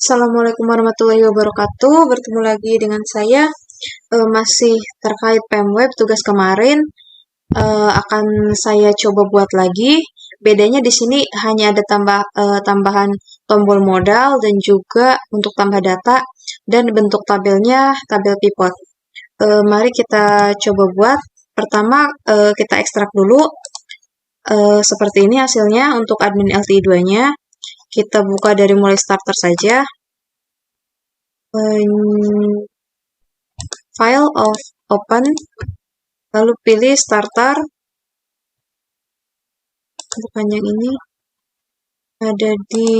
Assalamualaikum warahmatullahi wabarakatuh. Bertemu lagi dengan saya. Masih terkait PMWeb tugas kemarin akan saya coba buat lagi. Bedanya di sini hanya ada tambahan tombol modal dan juga untuk tambah data dan bentuk tabelnya tabel pivot. Mari kita coba buat. Pertama kita ekstrak dulu. Seperti ini hasilnya untuk admin LTI 2-nya. Kita buka dari mulai starter saja. File of open, lalu pilih starter. Bukan yang ini, ada di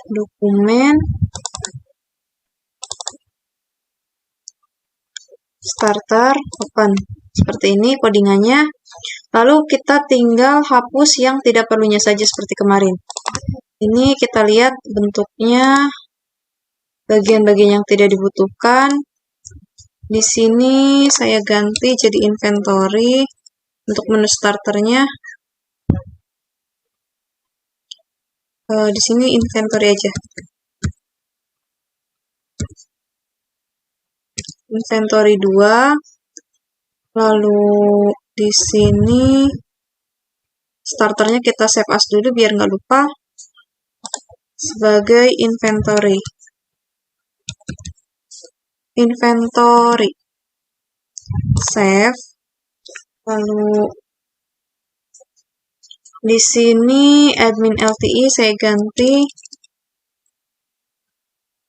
dokumen starter open. Seperti ini codingannya. Lalu kita tinggal hapus yang tidak perlunya saja seperti kemarin. Ini kita lihat bentuknya, bagian-bagian yang tidak dibutuhkan. Di sini saya ganti jadi inventory untuk menu starternya. Di sini inventory aja. Inventory 2. Lalu di sini starternya kita save as dulu biar nggak lupa sebagai inventory. Inventory save. Lalu di sini admin LTI saya ganti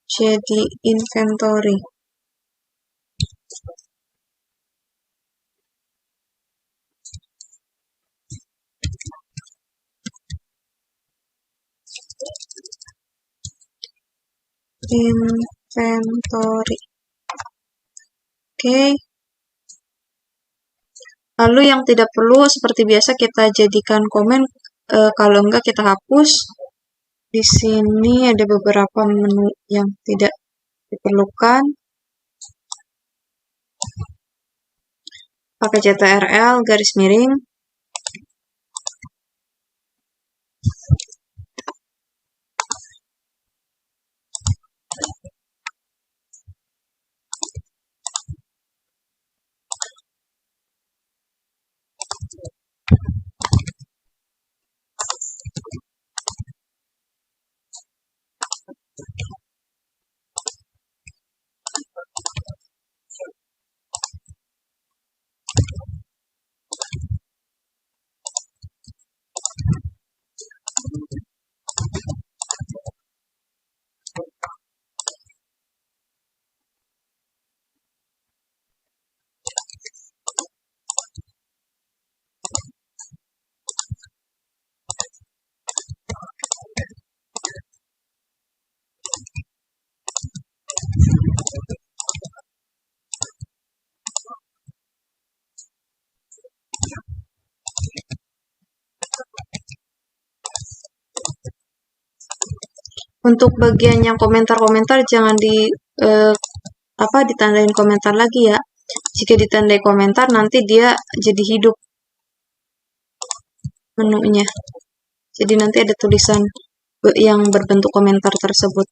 jadi inventory. Inventory. Oke. Lalu yang tidak perlu seperti biasa kita jadikan komen, kalau enggak kita hapus. Di sini ada beberapa menu yang tidak diperlukan. Pakai CTRL garis miring. Untuk bagian yang komentar-komentar jangan ditandain komentar lagi ya. Jika ditandai komentar nanti dia jadi hidup menunya. Jadi nanti ada tulisan yang berbentuk komentar tersebut.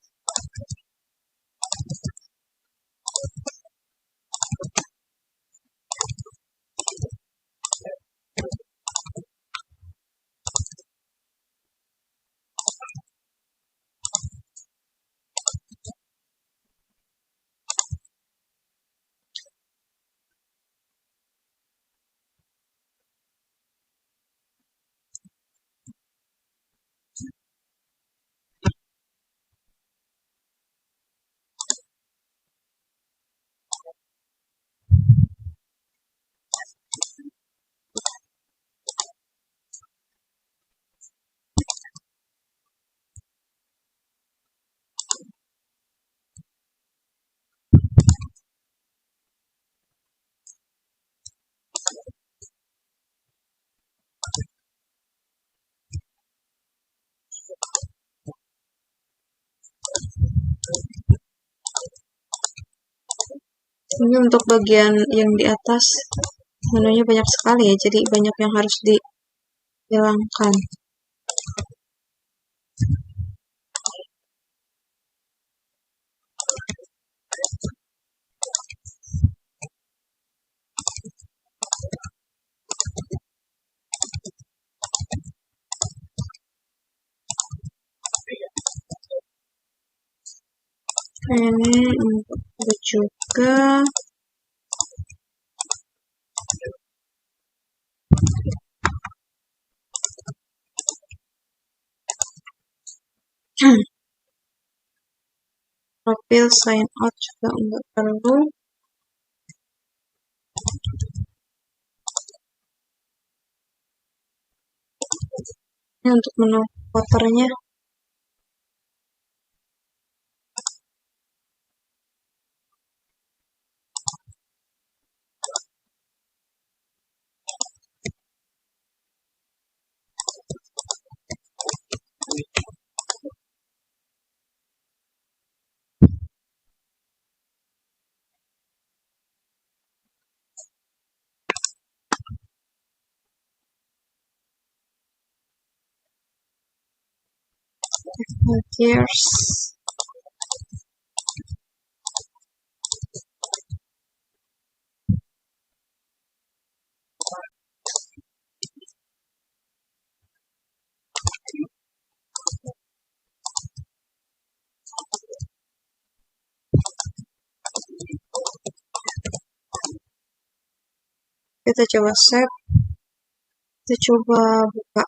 Ini untuk bagian yang di atas menunya banyak sekali ya, jadi banyak yang harus dihilangkan. Ini untuk juga. Profil sign out juga enggak perlu. Ini untuk menu footernya. Gears. Kita coba save. Kita coba buka.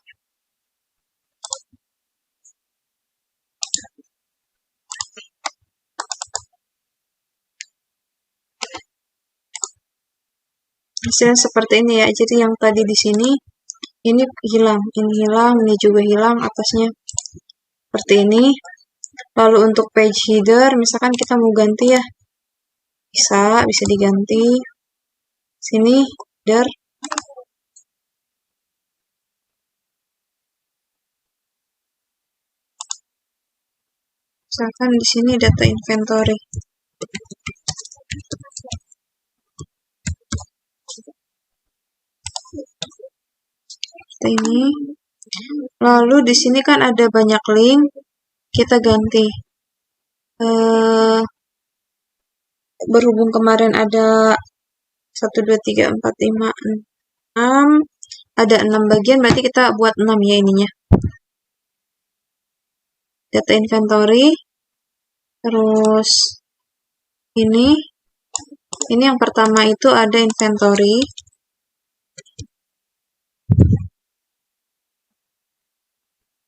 Hasilnya seperti ini ya. Jadi yang tadi di sini ini hilang, ini juga hilang atasnya. Seperti ini. Lalu untuk page header, misalkan kita mau ganti ya. Bisa diganti. Sini header. Misalkan di sini data inventory. Ini. Lalu di sini kan ada banyak link, kita ganti. Berhubung kemarin ada 1, 2, 3, 4, 5, 6, ada 6 bagian, berarti kita buat 6 ya ininya. Data inventory, terus ini yang pertama itu ada inventory.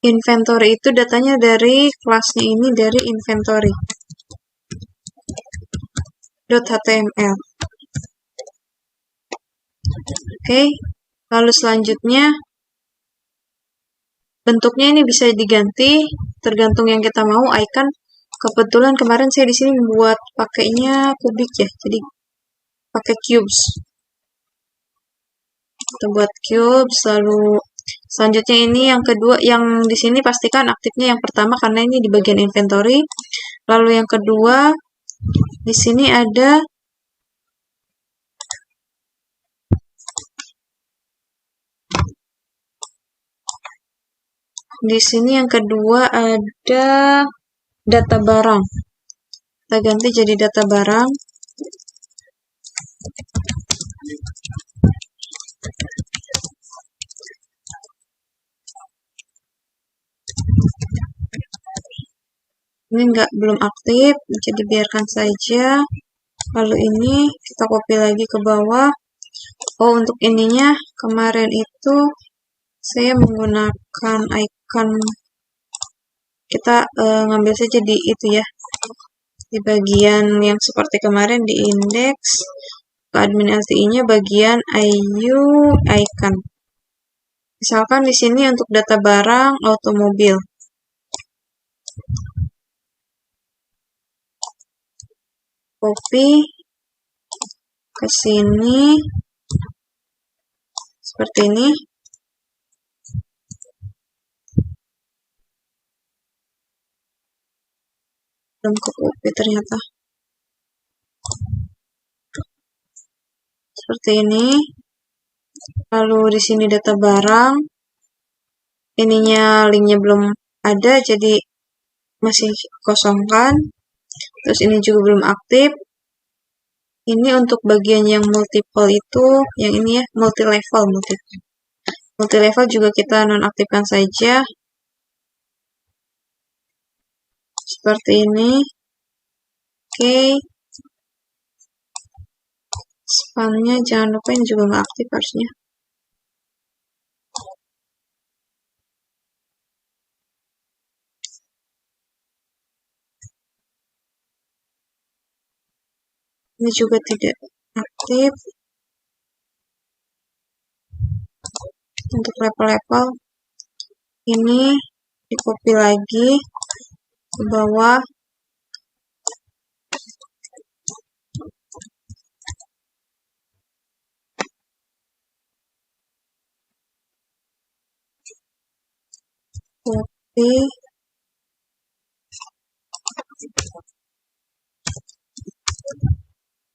Inventory itu datanya dari kelasnya ini dari inventory. .html. Oke, lalu selanjutnya bentuknya ini bisa diganti tergantung yang kita mau. Icon, kebetulan kemarin saya di sini membuat pakainya kubik ya, jadi pakai cubes. Kita buat cubes, lalu selanjutnya ini yang kedua, yang di sini pastikan aktifnya yang pertama karena ini di bagian inventory. Lalu yang kedua, di sini ada yang kedua ada data barang. Kita ganti jadi data barang. Ini belum aktif, jadi biarkan saja. Lalu ini kita copy lagi ke bawah. Oh, untuk ininya kemarin itu saya menggunakan icon. Kita ngambil saja di itu ya, di bagian yang seperti kemarin di index. Ke admin LTI-nya bagian IU icon. Misalkan di sini untuk data barang automobil. Copy ke sini seperti ini. Belum ke copy ternyata. Seperti ini. Lalu di sini data barang. Ininya linknya belum ada, jadi masih kosongkan. Terus ini juga belum aktif. Ini untuk bagian yang multiple itu, yang ini ya, multi level. Multi level juga kita nonaktifkan saja. Seperti ini. Oke. Spamnya jangan lupa, ini juga nggak aktif harusnya. Ini juga tidak aktif. Untuk level-level ini di copy lagi ke bawah. Copy.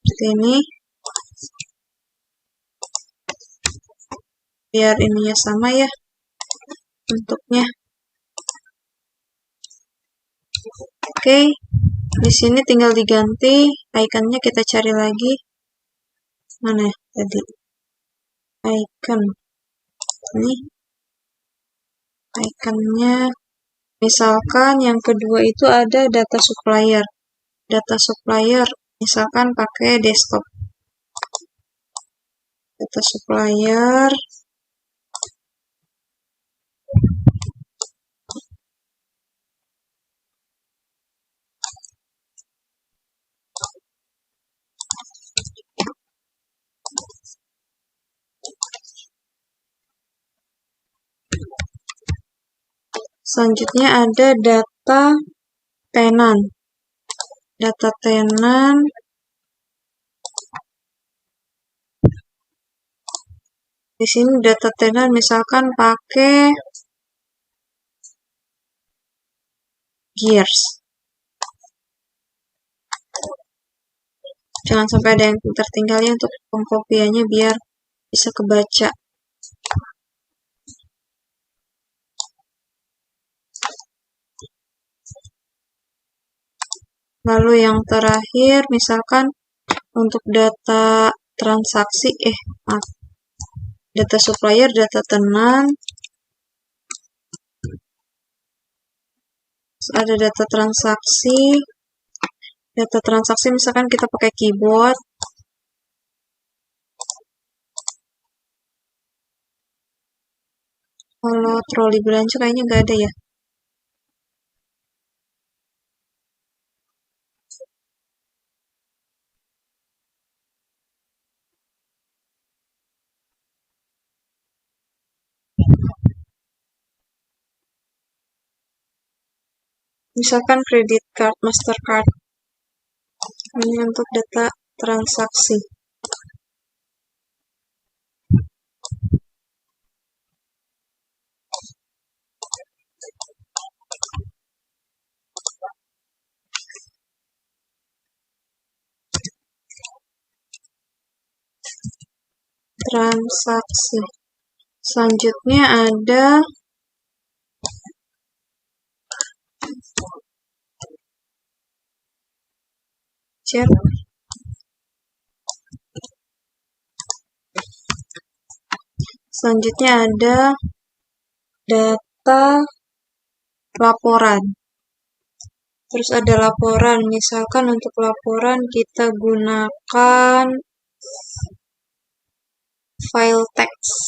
Seperti ini. Biar ininya sama ya bentuknya. Oke, di sini tinggal diganti ikonnya, kita cari lagi. Mana ya tadi? Icon. Ini ikonnya. Misalkan yang kedua itu ada data supplier. Data supplier misalkan pakai desktop. Data supplier. Selanjutnya ada data tenant. Data tenant di sini data tenant misalkan pakai Gears. Jangan sampai ada yang tertinggal ya untuk pengkopiannya biar bisa kebaca. Lalu yang terakhir misalkan untuk data transaksi, data supplier, data tenant, ada data transaksi. Data transaksi misalkan kita pakai keyboard. Kalau troli belanja kayaknya nggak ada ya. Misalkan credit card, Mastercard. Ini untuk data transaksi. Transaksi. Selanjutnya ada chat. Selanjutnya ada data laporan. Terus ada laporan, misalkan untuk laporan kita gunakan file text.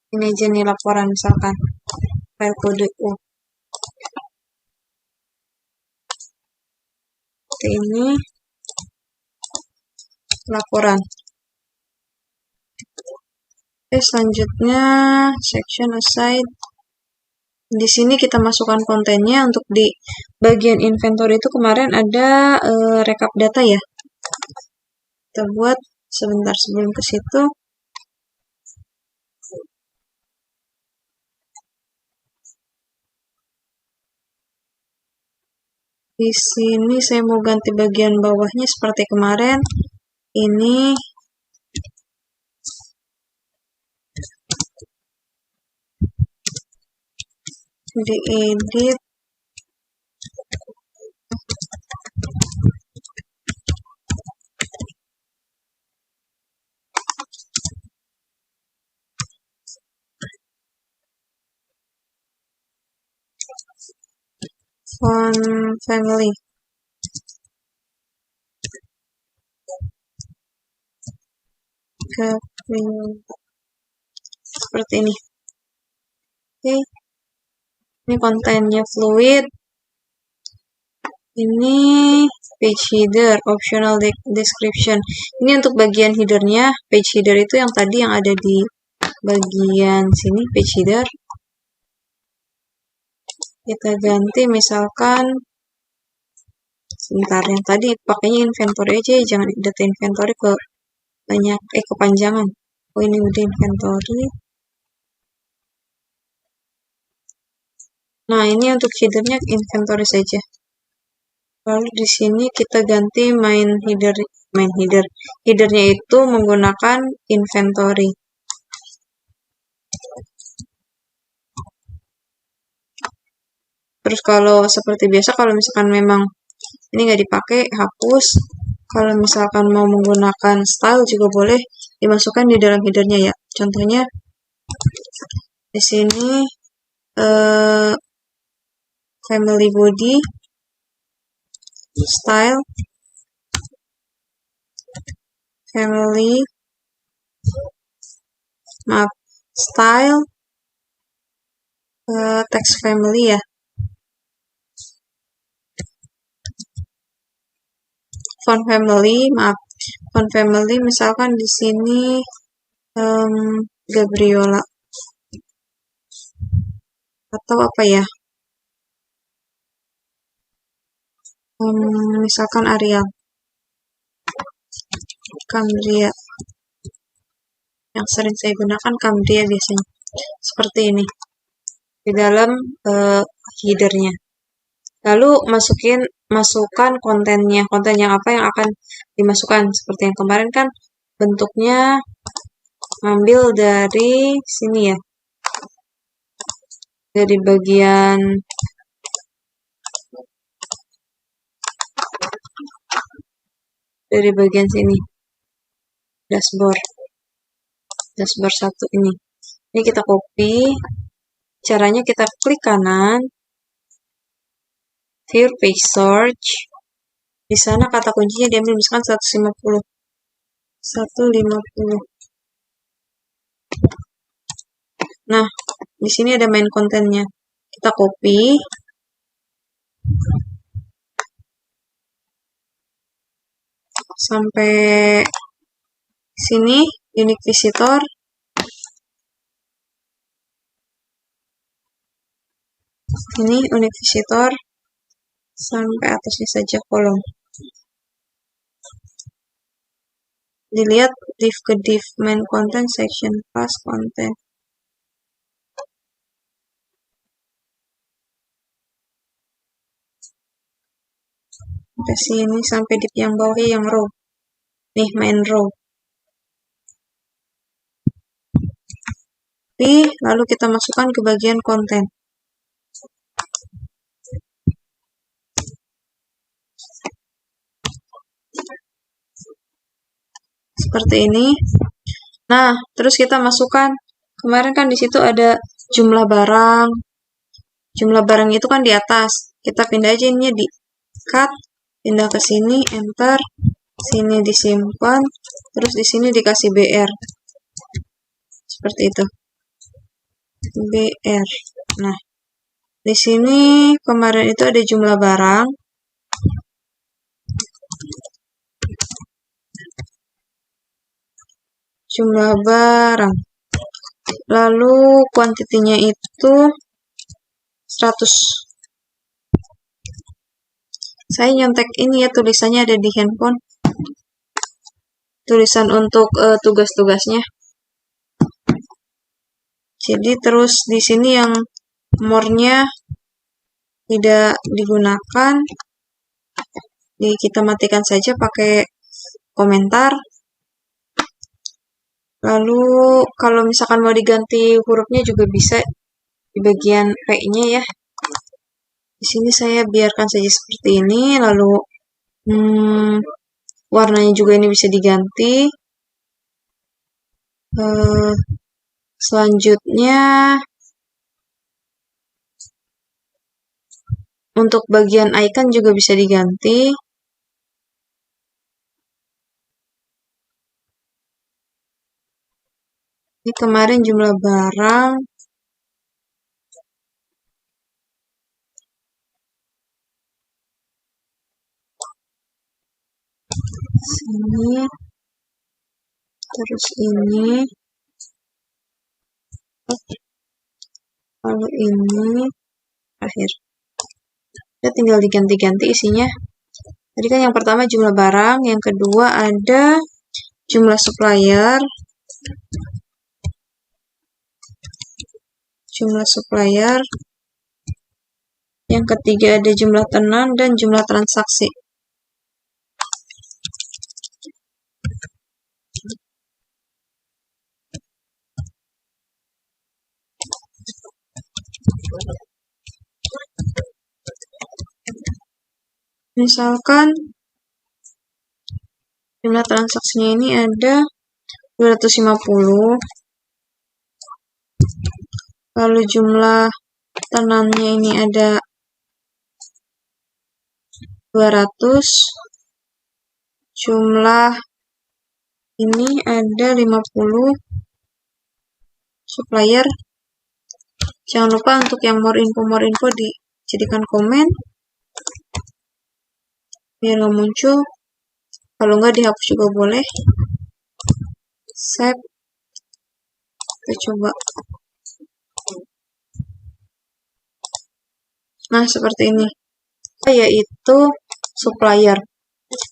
Ini aja nih laporan misalkan, file kode U. Ini laporan. Selanjutnya section aside. Di sini kita masukkan kontennya. Untuk di bagian inventory itu kemarin ada rekap data ya. Kita buat sebentar sebelum ke situ. Di sini saya mau ganti bagian bawahnya seperti kemarin. Ini diedit. font family. Seperti ini. Oke. Ini kontennya fluid. Ini page header, optional description. Ini untuk bagian headernya. Page header itu yang tadi yang ada di bagian sini, page header. Kita ganti misalkan, sebentar, yang tadi pakainya inventory aja, jangan data inventory kepanjangan. Oh, ini udah inventory. Nah, ini untuk headernya inventory saja. Lalu di sini kita ganti main header. Headernya itu menggunakan inventory. Terus kalau seperti biasa, kalau misalkan memang ini nggak dipakai, hapus. Kalau misalkan mau menggunakan style juga boleh dimasukkan di dalam headernya ya. Contohnya di sini family body style family style text family ya. Font family misalkan di sini Gabriola atau apa ya, misalkan Arial, Cambria, yang sering saya gunakan Cambria biasanya, seperti ini di dalam headernya. Lalu masukkan kontennya, konten yang apa yang akan dimasukkan. Seperti yang kemarin kan bentuknya ngambil dari sini ya, dari bagian sini, dashboard 1 ini. Ini kita copy. Caranya kita klik kanan, view page search. Di sana kata kuncinya diambil misalkan 150. Nah, di sini ada main kontennya. Kita copy. Sampai sini, unique visitor. Ini unique visitor. Sampai atasnya saja kolom. Dilihat div ke div, main content, section, class, content. Ke sini sampai div yang bawah yang row. Nih, main row. Lalu kita masukkan ke bagian konten. Seperti ini. Nah, terus kita masukkan. Kemarin kan di situ ada jumlah barang. Jumlah barang itu kan di atas. Kita pindah aja ini di cut, pindah ke sini, enter, sini disimpan, terus di sini dikasih BR. Seperti itu. BR. Nah, di sini kemarin itu ada jumlah barang. Jumlah barang. Lalu kuantitinya itu 100. Saya nyontek ini ya, tulisannya ada di handphone. Tulisan untuk tugas-tugasnya. Jadi terus di sini yang more-nya tidak digunakan. Kita matikan saja pakai komentar. Lalu kalau misalkan mau diganti hurufnya juga bisa di bagian P-nya ya. Di sini saya biarkan saja seperti ini. Lalu warnanya juga ini bisa diganti. Selanjutnya Untuk bagian icon juga bisa diganti. Ini kemarin jumlah barang. Sini. Terus ini. Lalu ini. Akhir. Kita tinggal diganti-ganti isinya. Tadi kan yang pertama jumlah barang, yang kedua ada jumlah supplier. Yang ketiga ada jumlah tenan dan jumlah transaksi. Misalkan jumlah transaksinya ini ada 250. Lalu jumlah tenannya ini ada 200. Jumlah ini ada 50. Supplier. Jangan lupa untuk yang more info dijadikan komen. Biar nggak muncul. Kalau nggak dihapus juga boleh. Save. Kita coba. Nah, seperti ini. Yaitu supplier.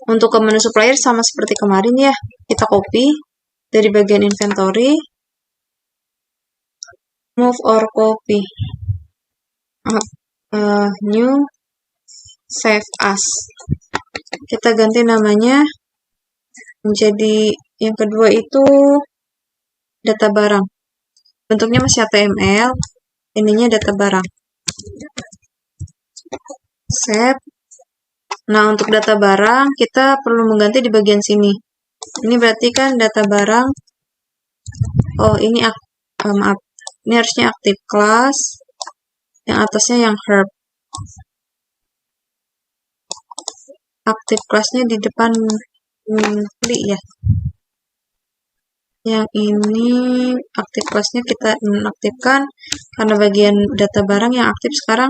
Untuk ke menu supplier sama seperti kemarin ya. Kita copy dari bagian inventory. Move or copy. New. Save as. Kita ganti namanya menjadi yang kedua itu data barang. Bentuknya masih HTML. Ininya data barang. Save. Nah, untuk data barang, kita perlu mengganti di bagian sini. Ini berarti kan data barang. Oh, ini maaf. Ini harusnya active class. Yang atasnya yang herb. Active class-nya di depan ya. Yang ini active class-nya kita nonaktifkan karena bagian data barang yang aktif sekarang.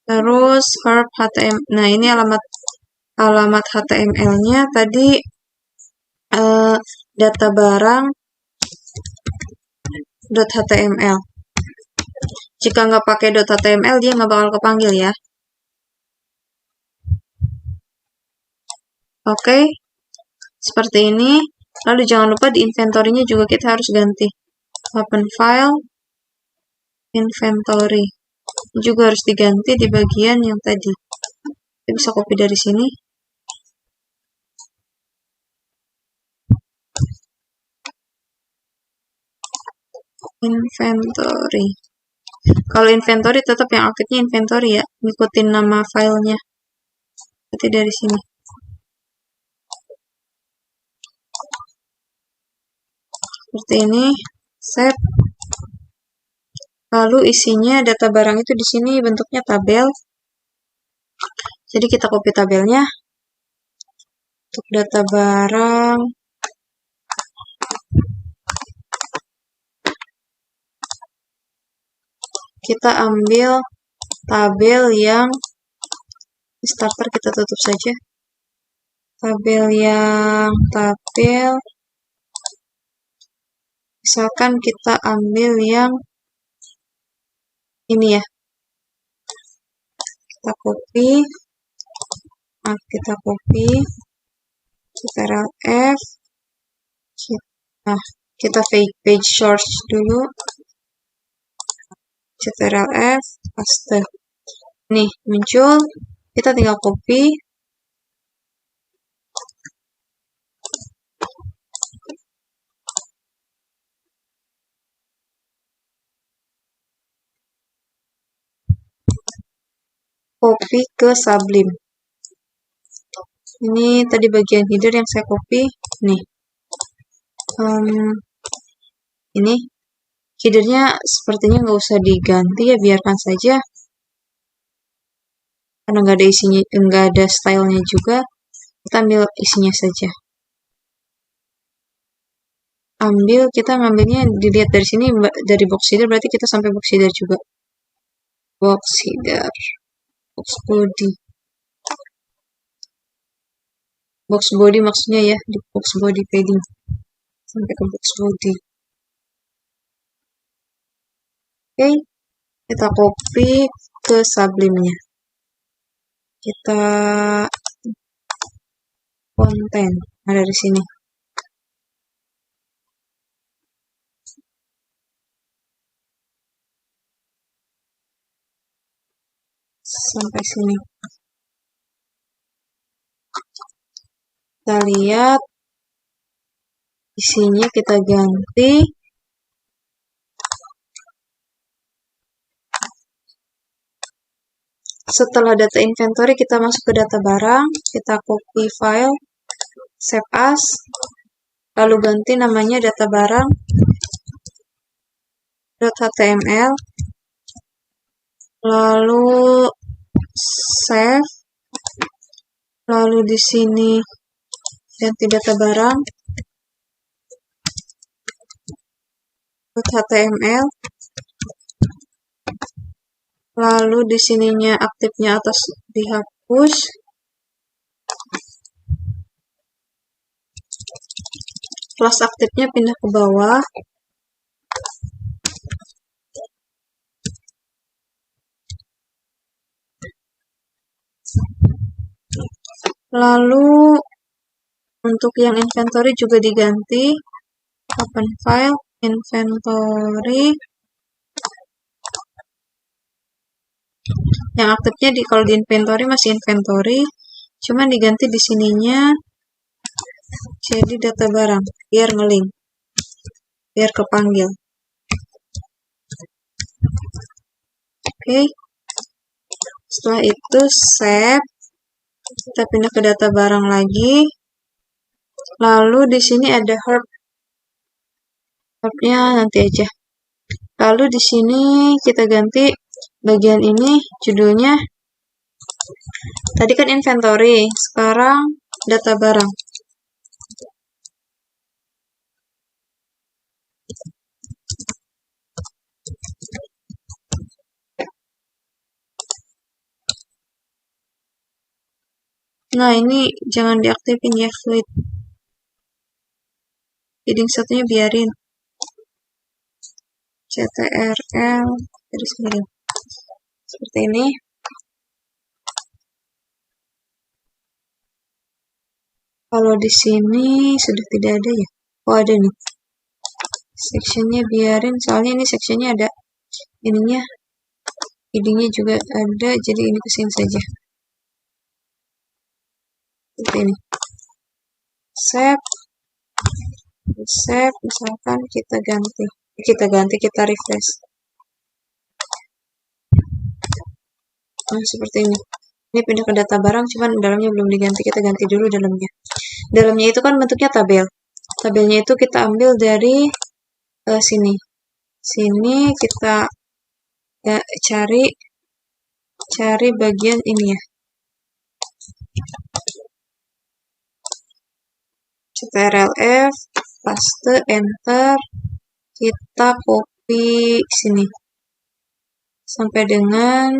Terus herb HTML. Nah, ini alamat HTML-nya tadi data barang .html. Jika nggak pakai .html, dia nggak bakal kepanggil ya. Oke, seperti ini. Lalu jangan lupa di inventory-nya juga kita harus ganti. Open file, inventory. Ini juga harus diganti di bagian yang tadi. Kita bisa copy dari sini. Inventory. Kalau inventory tetap yang aktifnya inventory ya, ngikutin nama filenya. Berarti dari sini. Seperti ini, save. Lalu isinya data barang itu di sini bentuknya tabel. Jadi kita copy tabelnya. Untuk data barang. Kita ambil tabel yang starter, kita tutup saja. Tabel misalkan kita ambil yang ini ya. Kita copy. Ctrl F. Kita page source dulu. Ctrl F, paste. Nih, muncul. Kita tinggal copy. Copy ke Sublime. Ini tadi bagian header yang saya copy. Nih. Ini. Headernya sepertinya nggak usah diganti ya, biarkan saja. karena nggak ada isinya, nggak ada stylenya juga, kita ambil isinya saja. Kita ngambilnya, dilihat dari sini, dari box header, berarti kita sampai box header juga. Box header, box body. Box body maksudnya ya, di box body padding. Sampai ke box body. Oke, kita copy ke Sublime-nya. Kita konten, ada di sini. Sampai sini. Kita lihat isinya, kita ganti. Setelah data inventory, kita masuk ke data barang, kita copy file, save as, lalu ganti namanya data barang .html, lalu save, lalu di sini ganti data barang .html, lalu di sininya aktifnya atas dihapus, kelas aktifnya pindah ke bawah, lalu untuk yang inventory juga diganti, open file, inventory, yang aktifnya kalau di inventory masih inventory, cuman diganti di sininya jadi data barang, biar ngelink, biar kepanggil. Oke. Setelah itu save, kita pindah ke data barang lagi. Lalu di sini ada herb. Herbnya nanti aja. Lalu di sini kita ganti bagian ini judulnya. Tadi kan inventory, sekarang data barang. Nah, ini jangan diaktifin ya, fleet. Heading satunya biarin. CTRL garis miring. Seperti ini. Kalau di sini sudah tidak ada ya. Oh, ada nih. Sectionnya biarin, soalnya ini sectionnya ada ininya. Headingnya juga ada, jadi ini kesini saja. Seperti ini. Save, misalkan kita refresh. Nah, seperti ini. Ini pindah ke data barang, cuman dalamnya belum diganti, kita ganti dulu dalamnya. Dalamnya itu kan bentuknya tabel. Tabelnya itu kita ambil dari sini. Sini kita ya, cari bagian ini ya. CTRL-F, paste, enter, kita copy sini sampai dengan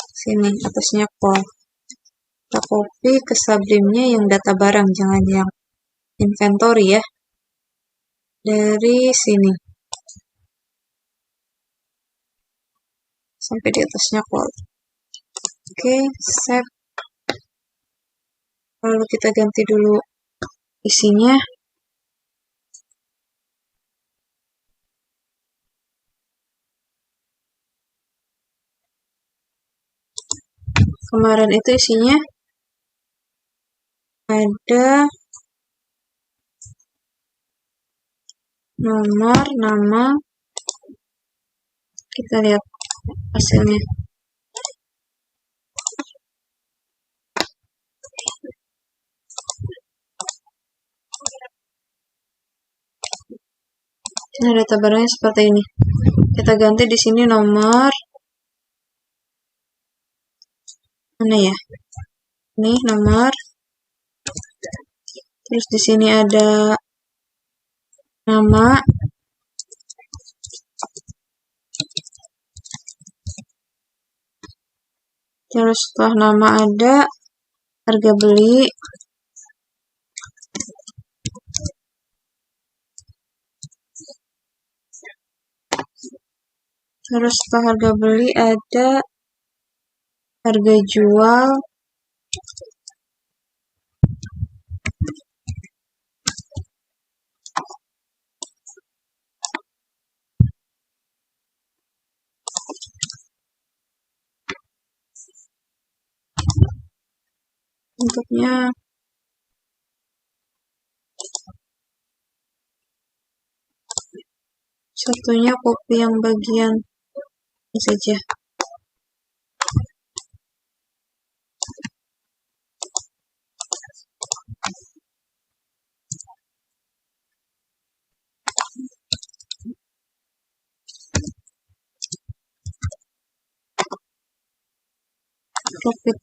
sini, atasnya call. Kita copy ke Sublime-nya yang data barang, jangan yang inventory ya. Dari sini sampai di atasnya call. Oke, save. Lalu kita ganti dulu isinya. Kemarin itu isinya ada nomor, nama. Kita lihat hasilnya. Nah, data barangnya seperti ini. Kita ganti di sini nomor, mana ya? Ini nomor. Terus di sini ada nama. Terus setelah nama ada harga beli. Terus setelah harga beli ada harga jual. Bentuknya satunya copy yang bagian ini saja. Profit.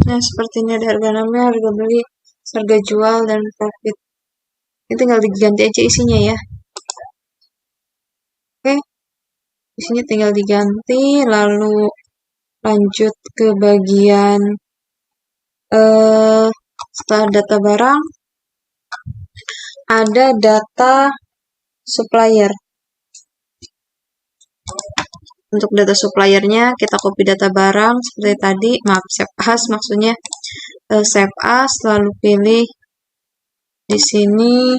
Nah, seperti ini ada harga nama, harga beli, harga jual, dan profit. Ini tinggal diganti aja isinya ya. Oke, isinya tinggal diganti, lalu lanjut ke bagian setelah data barang, ada data supplier. Untuk data suppliernya kita copy data barang seperti tadi, maaf save as maksudnya, save as, lalu pilih di sini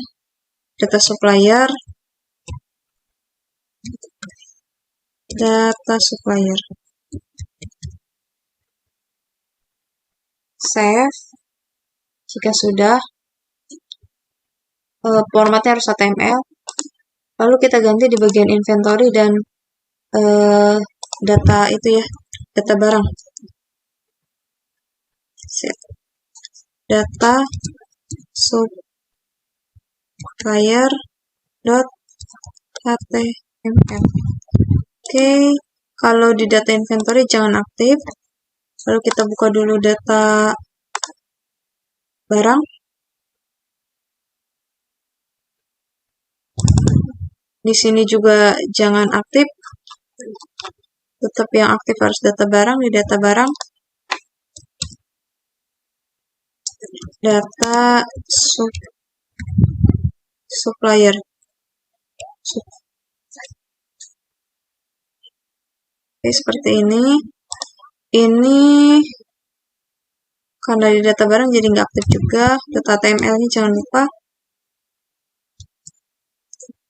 data supplier, save. Jika sudah, formatnya harus HTML. Lalu kita ganti di bagian inventory dan data itu ya, data barang. Set. Data supplier .html. Oke, kalau di data inventory jangan aktif. Lalu kita buka dulu data barang. Di sini juga jangan aktif. Tetap yang aktif harus data barang. Di data barang, data supplier. Oke, seperti ini. Ini karena di data barang jadi nggak aktif juga. Data HTML-nya jangan lupa.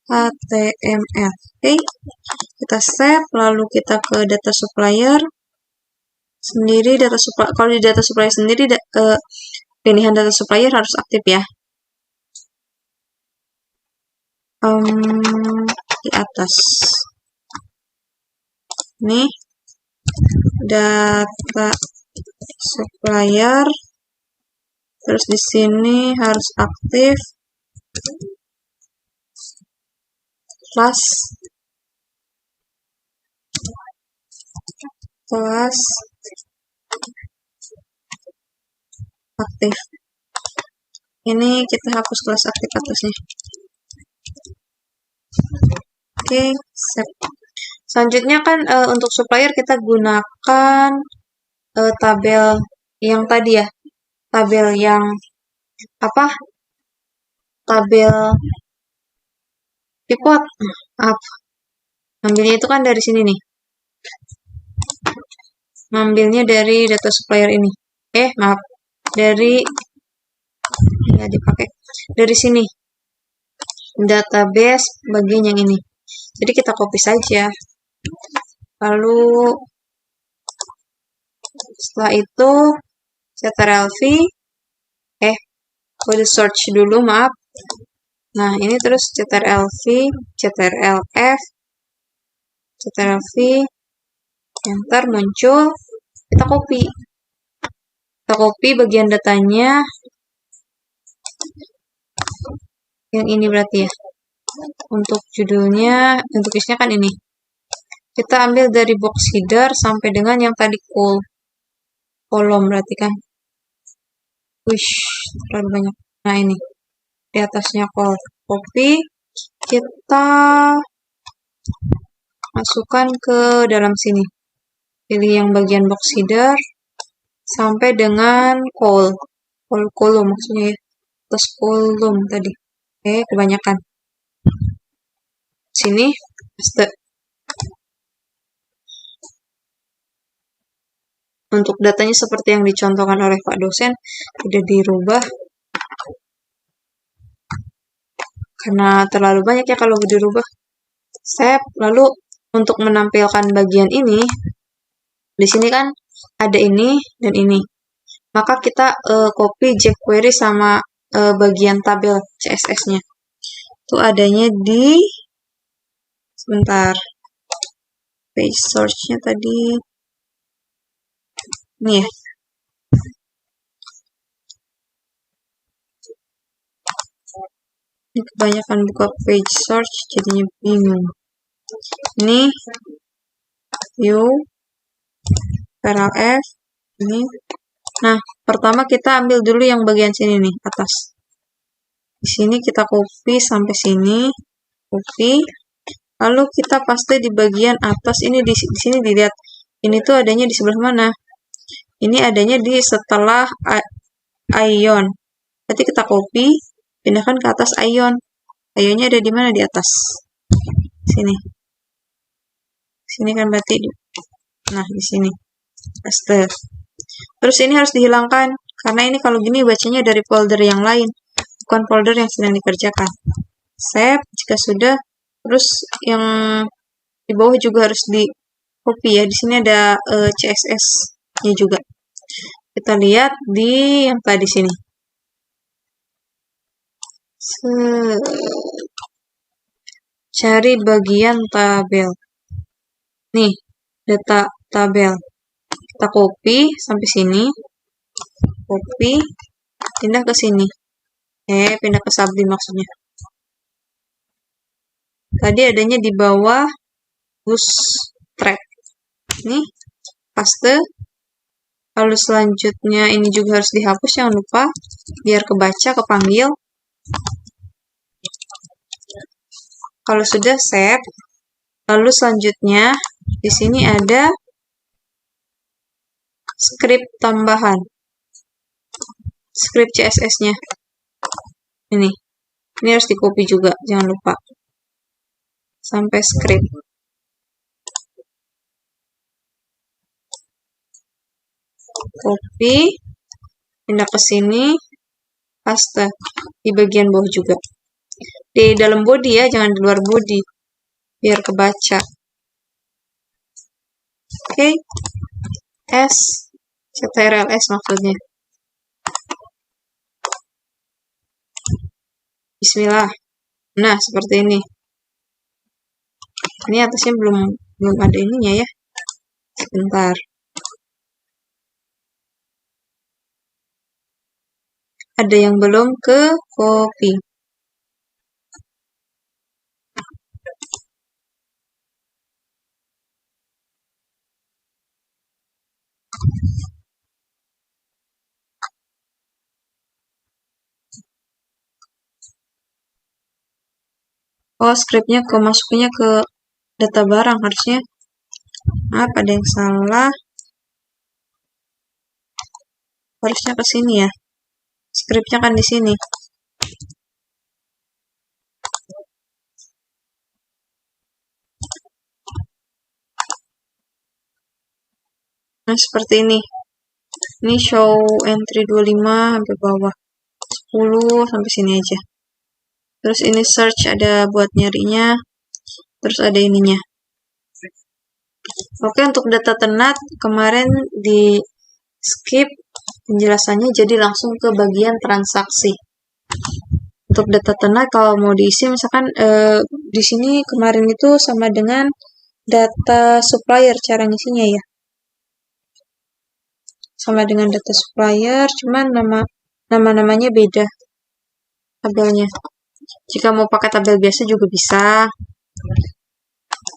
HTML. Oke, kita save, lalu kita ke data supplier sendiri. Kalau di data supplier sendiri pilihan data supplier harus aktif ya. Di atas nih data supplier, terus di sini harus aktif kelas aktif. Ini kita hapus kelas aktif atasnya. Oke, save. Selanjutnya kan untuk supplier kita gunakan tabel yang tadi ya. Tabel yang apa? Tabel pivot. Maaf. Ambilnya itu kan dari sini nih. Ngambilnya dari data supplier ini. Maaf. Dari ya dipakai dari sini. Database bagian yang ini. Jadi kita copy saja. Lalu setelah itu ctrl-v, kode search dulu, maaf. Nah, ini terus ctrl-v, ctrl-f, ctrl-v, enter, muncul, kita copy. Kita kita copy bagian datanya. Yang ini berarti ya. Untuk judulnya, untuk isinya kan ini. Kita ambil dari box header sampai dengan yang tadi kolom berarti kan. Wish, terlalu banyak. Nah ini, di atasnya copy. Kita masukkan ke dalam sini. Pilih yang bagian box header sampai dengan kolom maksudnya ya. Terus kolom tadi. Oke, kebanyakan. Sini, paste. Untuk datanya seperti yang dicontohkan oleh Pak dosen, tidak dirubah. Karena terlalu banyak ya kalau dirubah. Save. Lalu untuk menampilkan bagian ini, di sini kan ada ini dan ini. Maka kita copy jQuery sama bagian tabel CSS-nya. Itu adanya di sebentar. Page source-nya tadi ini ya. Ini kebanyakan buka page source jadinya bingung. Ini view F ini. Nah, pertama kita ambil dulu yang bagian sini nih, atas. Di sini kita copy sampai sini, copy. Lalu kita paste di bagian atas ini di sini dilihat. Ini tuh adanya di sebelah mana? Ini adanya di setelah ion. Berarti kita copy, pindahkan ke atas ion. Ionnya ada di mana? Di atas. Sini. Sini kan berarti. Nah, di sini. Paste. Terus ini harus dihilangkan. Karena ini kalau gini bacanya dari folder yang lain. Bukan folder yang sedang dikerjakan. Save. Jika sudah. Terus yang di bawah juga harus di copy ya. Di sini ada CSS-nya juga. Kita lihat di yang tadi sini. Cari bagian tabel. Nih, data tabel. Kita copy sampai sini. Copy, pindah ke sini. Pindah ke sublim maksudnya. Tadi adanya di bawah bootstrap. Nih, paste. Lalu selanjutnya ini juga harus dihapus, jangan lupa. Biar kebaca, kepanggil. Kalau sudah save, lalu selanjutnya di sini ada script tambahan. Script CSS-nya. Ini harus di copy juga, jangan lupa. Sampai script. Copy, pindah ke sini, paste di bagian bawah juga. Di dalam body ya, jangan di luar body. Biar kebaca. Oke. CTRL-S maksudnya. Bismillah. Nah, seperti ini. Ini atasnya belum ada ininya ya. Sebentar. Ada yang belum ke copy. Oh, scriptnya masuknya ke data barang harusnya. Apa ada yang salah? Harusnya ke sini ya. Scriptnya kan di sini. Nah, seperti ini. Ini show entry 25 sampai bawah. 10 sampai sini aja. Terus ini search ada buat nyarinya. Terus ada ininya. Oke, untuk data ternat kemarin di skip penjelasannya, jadi langsung ke bagian transaksi. Untuk data ternat kalau mau diisi misalkan di sini kemarin itu sama dengan data supplier cara ngisinya ya. sama dengan data supplier, cuman nama-namanya beda tabelnya. Jika mau pakai tabel biasa juga bisa.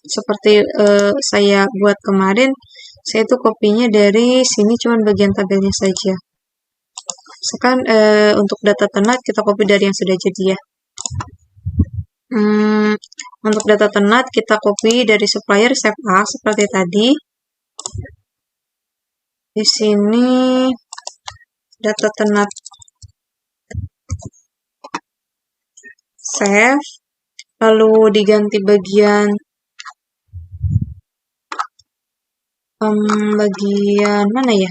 Seperti saya buat kemarin, saya tuh kopinya dari sini cuman bagian tabelnya saja. Sekarang untuk data ternak kita copy dari yang sudah jadi ya. Untuk data ternak kita copy dari supplier save as seperti tadi. Di sini data ternak save, lalu diganti bagian mana ya?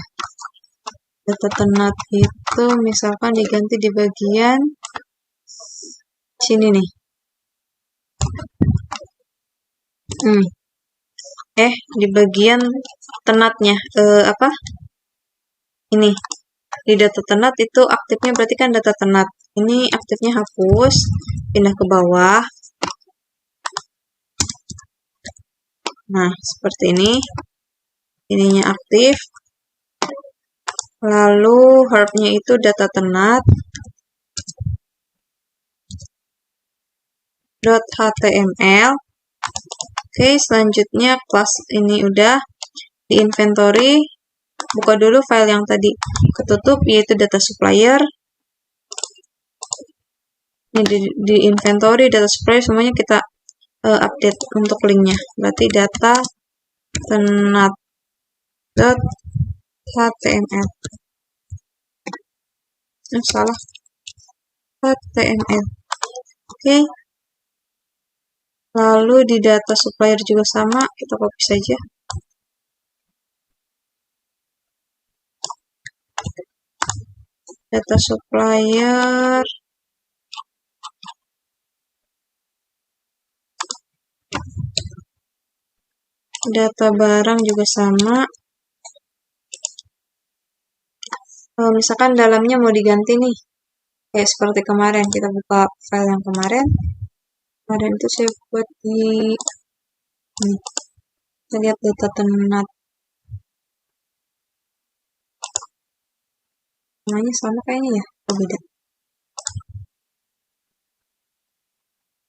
Data ternak itu misalkan diganti di bagian sini nih. Di bagian ternaknya ini di data ternak itu aktifnya berarti kan data ternak. Ini aktifnya hapus, pindah ke bawah. Nah, seperti ini. Ininya aktif. Lalu herbnya itu data ternak .html. Oke, selanjutnya kelas ini udah di inventory. Buka dulu file yang tadi ketutup, yaitu data supplier. Ini di inventory, data supplier, semuanya kita update untuk linknya. Berarti data ternak.html. Salah. HTML. Oke. Lalu di data supplier juga sama, kita copy saja. Data supplier. Data barang juga sama. Misalkan dalamnya mau diganti nih. Kayak seperti kemarin, kita buka file yang kemarin. Kemarin itu saya buat di ini. Kita lihat data ternak. Namanya sama kayaknya ya, atau beda?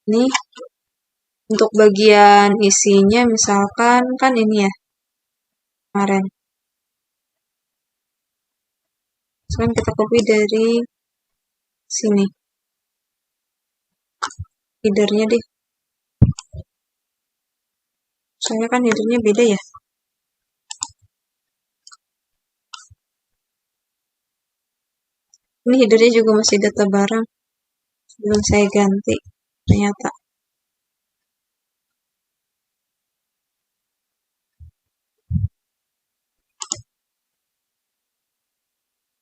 Ini untuk bagian isinya misalkan kan ini ya kemarin. Sekarang kita copy dari sini. Headernya deh. Soalnya kan headernya beda ya. Ini headernya juga masih data barang. Belum saya ganti. Ternyata.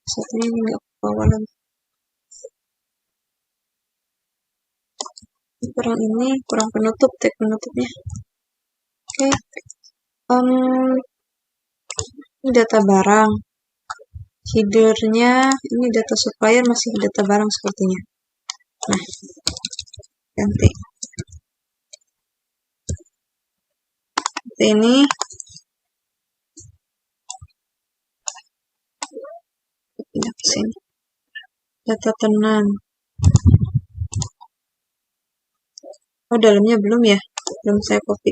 Satunya ini nggak ke bawah lagi. Kurang penutup, tag penutupnya. Oke. Ini data barang. Headernya, ini data supplier masih data barang sepertinya. Nah, ganti. Ini pindah ke sini. Data ternak. Oh, dalamnya belum ya? Belum saya copy.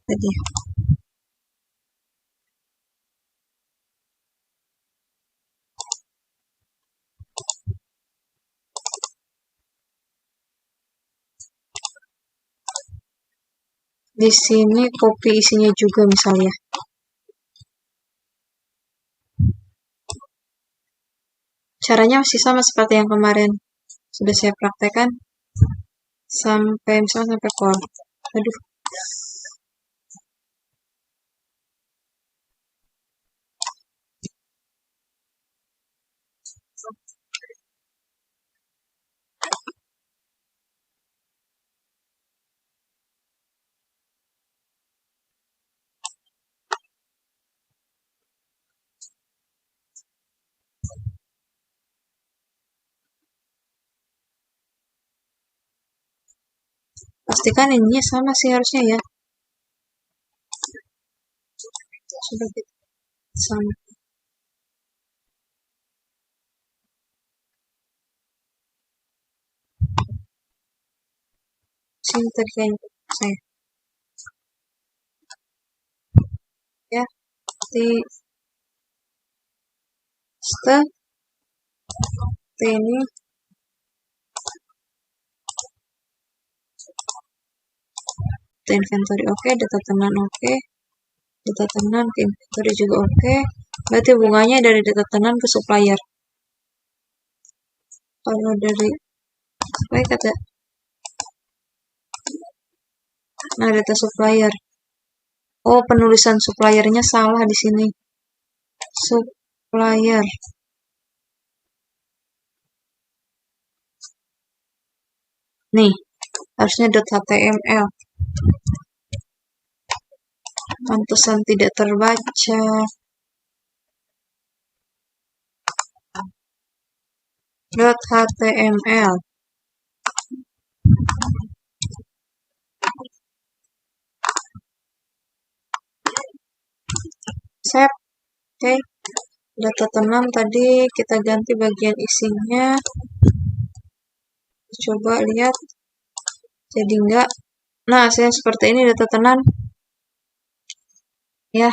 Tadi. Di sini copy isinya juga misalnya. Caranya masih sama seperti yang kemarin. Sudah saya praktekkan. Misalnya sampai call. Aduh. Pastikan ininya sama sih harusnya ya. Coba kita sama. Sini tadi kayaknya saya. Ya, di step ini inventory oke, data tenan oke, data tenan ke inventory juga oke. Berarti hubungannya dari data tenan ke supplier. Kalau dari supplier kata, nah data supplier. Oh, penulisan suppliernya salah di sini. Supplier. Nih, harusnya .html. Pantesan tidak terbaca. .html. Save. Oke. Data tenan tadi kita ganti bagian isinya. Coba lihat. Jadi enggak. Nah, saya seperti ini data tenan. Ya.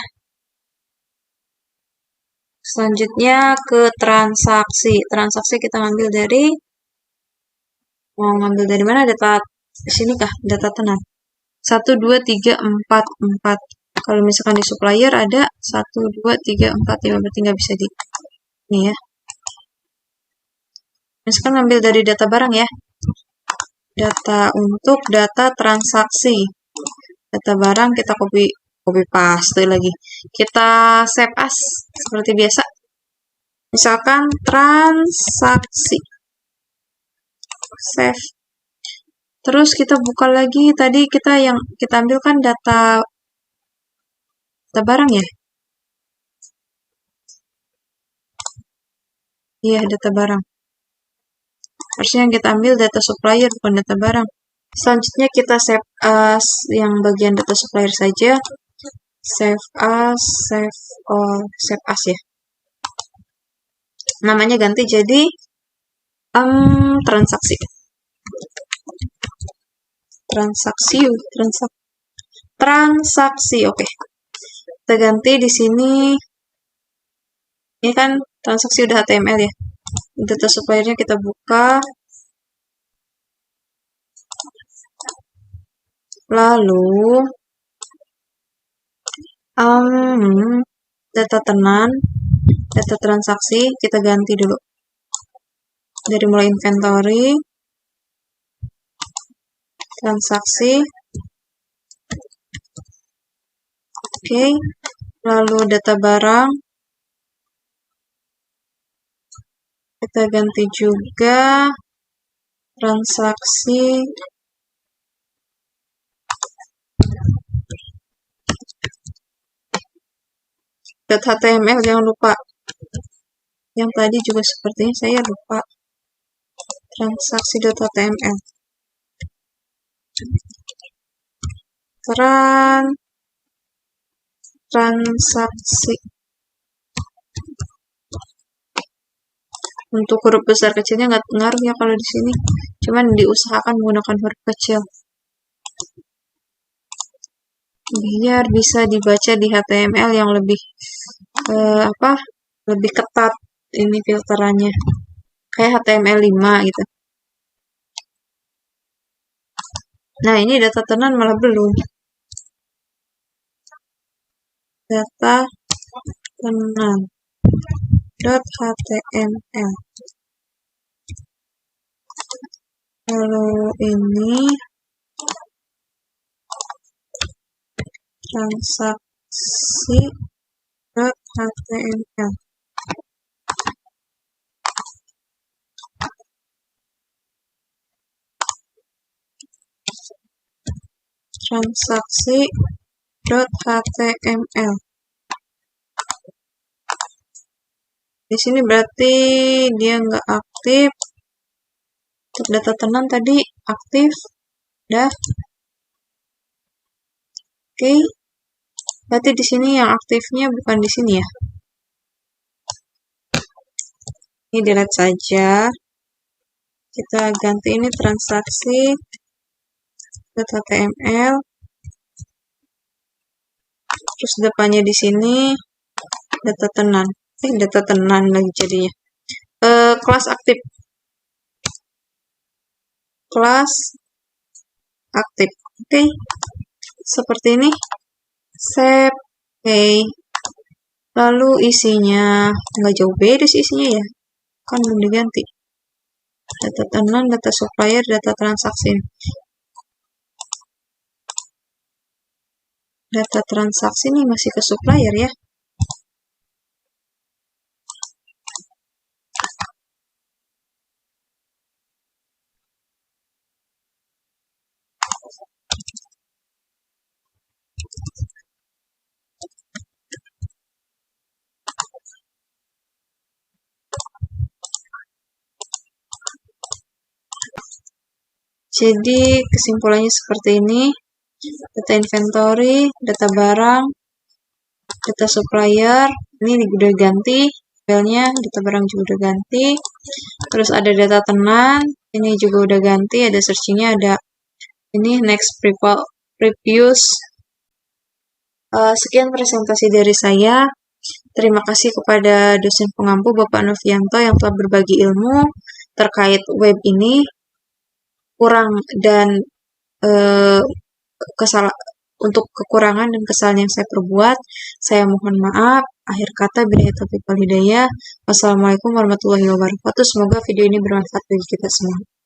Selanjutnya ke transaksi. Transaksi kita ngambil dari, mau ngambil dari mana? Data di sini kah? Data tenan. 1, 2, 3, 4, 4. Kalau misalkan di supplier ada 1, 2, 3, 4, 5. Berarti nggak bisa di ini ya. Misalkan ngambil dari data barang ya. Data untuk data transaksi. Data barang kita copy paste lagi. Kita save as seperti biasa. Misalkan transaksi. Save. Terus kita buka lagi, tadi kita yang kita ambil kan data barang ya? Iya, data barang. Harusnya yang kita ambil data supplier bukan data barang. Selanjutnya kita save as yang bagian data supplier saja. Save as, save all, save as ya. Namanya ganti jadi transaksi. Transaksi, oke. Kita ganti di sini. Ini kan transaksi udah HTML ya. Data suppliernya kita buka. Lalu data tenan, data transaksi kita ganti dulu. Dari mulai inventory, transaksi. Oke. Lalu data barang kita ganti juga transaksi. .html jangan lupa. Yang tadi juga sepertinya saya lupa. Transaksi.html. Transaksi. Untuk huruf besar kecilnya nggak ngaruh ya kalau di sini. Cuman diusahakan menggunakan huruf kecil. Biar bisa dibaca di HTML yang lebih lebih ketat ini filterannya. Kayak HTML5 gitu. Nah, ini data tenan malah belum. Data tenan .html. Lalu ini transaksi.html. Transaksi.html. Di sini berarti dia nggak aktif. Untuk data tenan tadi aktif. Dah. Oke. Berarti di sini yang aktifnya bukan di sini ya. Ini delete saja. Kita ganti ini transaksi data TML. Terus depannya di sini data tenan. Data tenan lagi jadinya. Kelas aktif. Kelas aktif. Oke. Seperti ini. Save. Oke. Lalu isinya nggak jauh beda sih isinya ya. Kan belum diganti. Data tenan, data supplier, data transaksi. Data transaksi ini masih ke supplier ya. Jadi kesimpulannya seperti ini. Data inventory, data barang, data supplier, ini udah ganti. Filenya data barang juga udah ganti. Terus ada data tenan, ini juga udah ganti. Ada searchingnya, ada ini next previous. Sekian presentasi dari saya. Terima kasih kepada dosen pengampu Bapak Novianto yang telah berbagi ilmu terkait web ini. Kurang dan untuk kekurangan dan kesalahan yang saya perbuat, saya mohon maaf. Akhir kata, billahi taufiq wal hidayah. Wassalamualaikum warahmatullahi wabarakatuh. Semoga video ini bermanfaat bagi kita semua.